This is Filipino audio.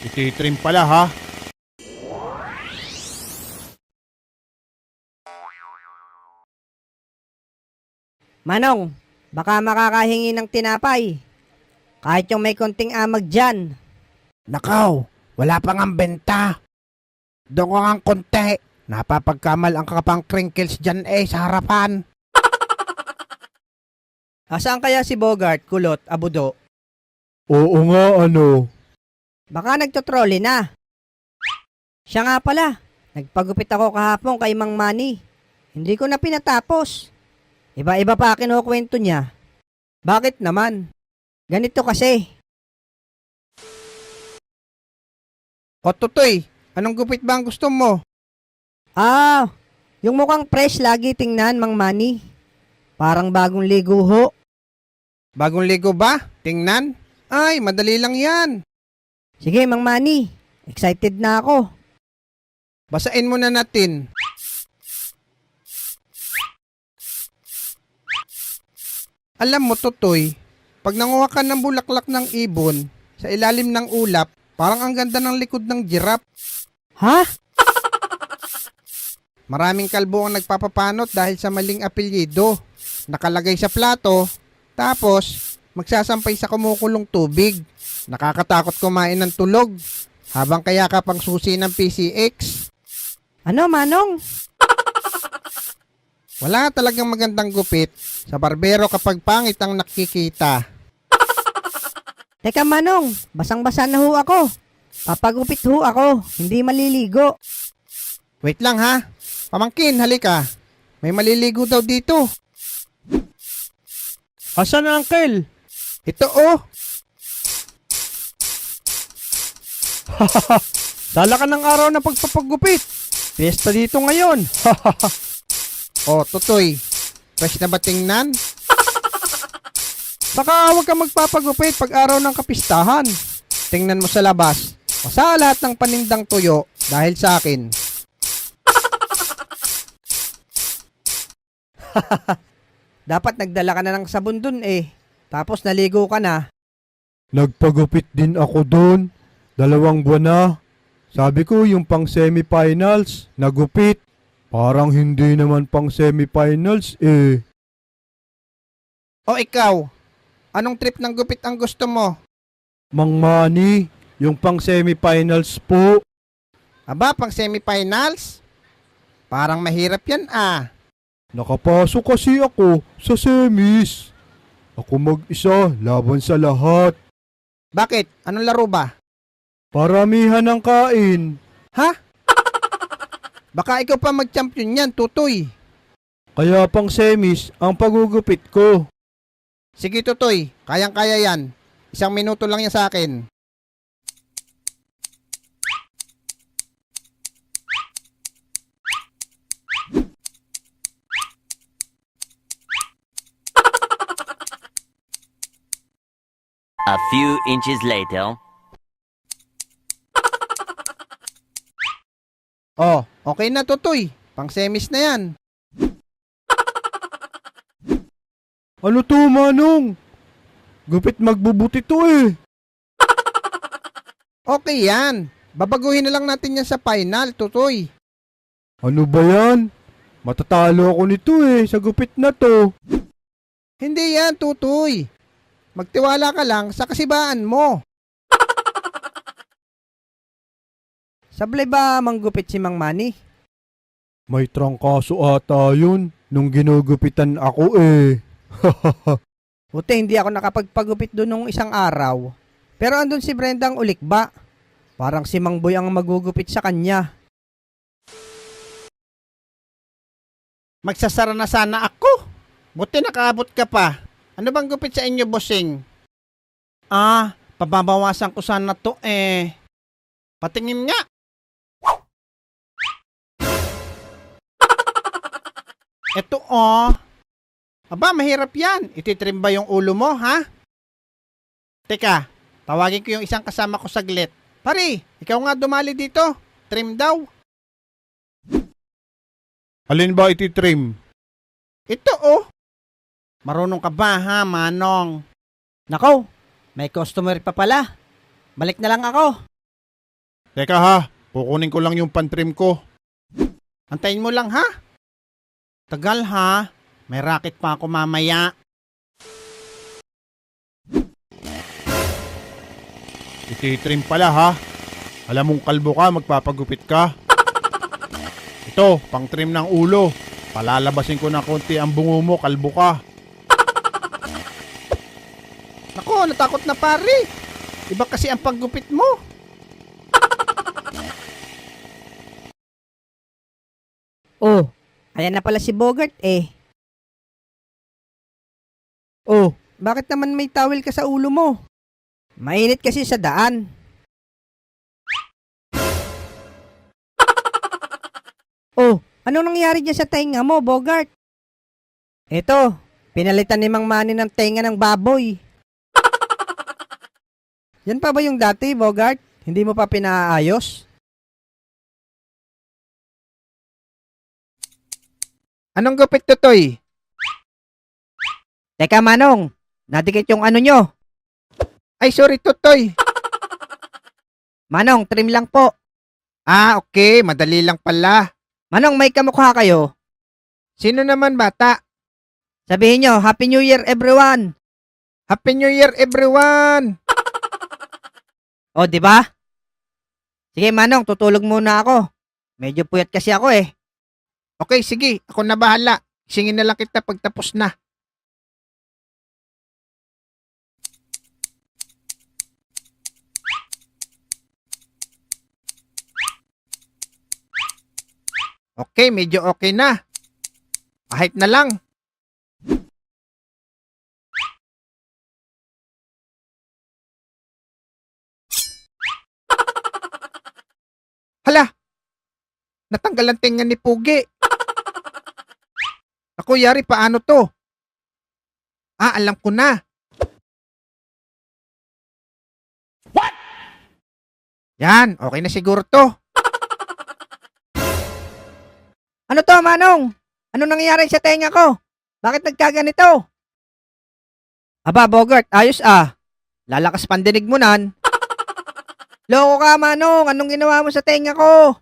Ititrim pala ha. Manong, baka makakahingi ng tinapay. Kahit yung may konting amag dyan. Nakaw, wala pang ang benta. Doon ko ang konti. Napapagkamal ang kapang crinkles dyan sa harapan. Asaan kaya si Bogart, Kulot, Abudo? Oo nga ano. Baka nagtotrolley na. Siya nga pala, nagpagupit ako kahapon kay Mang Manny. Hindi ko na pinatapos. Iba-iba pa kinukwento niya. Bakit naman? Ganito kasi. O Tutoy, anong gupit ba ang gusto mo? Yung mukhang fresh lagi tingnan, Mang Manny. Parang bagong ligo ho. Bagong ligo ba? Tingnan? Ay, madali lang yan. Sige, Mang Manny. Excited na ako. Basain muna natin. Alam mo, Tutoy, pag nanguha ka ng bulaklak ng ibon sa ilalim ng ulap, parang ang ganda ng likod ng giraffe. Ha? Maraming kalbo ang nagpapapanot dahil sa maling apelyido. Nakalagay sa plato, tapos magsasampay sa kumukulong tubig. Nakakatakot kumain ng tulog habang kaya ka pang susi ng PCX. Ano, Manong? Wala talagang magandang gupit sa barbero kapag pangit ang nakikita. Teka, Manong. Basang-basa na ho ako. Papagupit ho ako. Hindi maliligo. Wait lang ha. Pamangkin, halika. May maliligo daw dito. Asan na Uncle? Ito oh. Sala ka ng araw ng pagpapagupit. Fiesta dito ngayon. Oh, Tutoy. Fresh na ba tingnan? Saka huwag ka magpapagupit pag araw ng kapistahan. Tingnan mo sa labas. Masa lahat ng panindang tuyo dahil sa akin. Dapat nagdala ka na ng sabon dun eh. Tapos naligo ka na. Nagpagupit din ako doon. 2 buwan na. Sabi ko yung pang semifinals, nagupit. Parang hindi naman pang semifinals eh. O ikaw, anong trip ng gupit ang gusto mo? Mang Manny, yung pang semifinals po. Aba, pang semifinals? Parang mahirap yan ah. Nakapasok kasi ako sa semis. Ako mag-isa, laban sa lahat. Bakit? Anong laro ba? Paramihan ng kain. Ha? Baka ikaw pa mag-champion yan, Tutoy. Kaya pang semis ang pagugupit ko. Sige, Tutoy. Kayang-kaya yan. 1 minuto lang yan sa akin. A few inches later. Oh, okay na, Tutoy. Pang semis na yan. Ano to, Manong? Gupit magbubuti to eh. Okay yan. Babaguhin na lang natin yan sa final, Tutoy. Ano ba yan? Matatalo ako nito eh, sa gupit na to. Hindi yan, Tutoy. Magtiwala ka lang sa kasibaan mo. Sablay ba manggupit si Mang Manny? May trangkaso ata yun nung ginugupitan ako eh. Buti hindi ako nakapagpagupit doon nung isang araw. Pero andun si Brendang Ulikba. Parang si Mang Boy ang magugupit sa kanya. Magsasara na sana ako. Buti nakaabot ka pa. Ano bang gupit sa inyo, bossing? Pababawasan ko sana to eh. Patingin nga. Eto oh. Aba, mahirap yan. Ititrim ba yung ulo mo, ha? Teka, tawagin ko yung isang kasama ko saglit. Pare, ikaw nga dumali dito. Trim daw. Alin ba ititrim? Ito oh. Marunong ka ba ha, Manong? Nako, may customer pa pala. Balik na lang ako. Teka ha, kukunin ko lang yung pantrim ko. Antayin mo lang ha. Tagal ha. May racket pa ako mamaya. Ititrim pala ha. Alam mong kalbo ka, magpapagupit ka. Ito, pang trim ng ulo. Palalabasin ko ng konti ang bungo mo, kalbo ka. Nako, natakot na pare. Iba kasi ang paggupit mo. Oh, ayan na pala si Bogart eh. Oh, Bakit naman may towel ka sa ulo mo? Mainit kasi sa daan. Oh, anong nangyari dyan sa tenga mo, Bogart? Eto, pinalitan ni Mang Manny ng tenga ng baboy. Yan pa ba yung dati, Bogart? Hindi mo pa pinaayos? anong gupit to, Toy? Teka, Manong, nadikit yung ano nyo. Ay, sorry, Totoy. Manong, trim lang po. Ah, okay. Madali lang pala. Manong, may kamukha kayo. Sino naman bata? Sabihin nyo, Happy New Year everyone! Happy New Year, everyone! O, di ba? Sige, Manong, tutulog muna ako. Medyo puyat kasi ako eh. Okay, sige. Ako na bahala. Singin na lang kita pagtapos na. Okay, medyo okay na. Kahit na lang. Hala! Natanggal ang tenga ni Pugi. Ako, yari, paano to? Ah, alam ko na. What? Yan, okay na siguro to. Ano to, Manong? Ano nangyayari sa tenga ko? Bakit nagkaganito? Aba, Bogart, ayos ah. Lalakas pandinig mo nan. Loko ka, Manong. Anong ginawa mo sa tenga ko?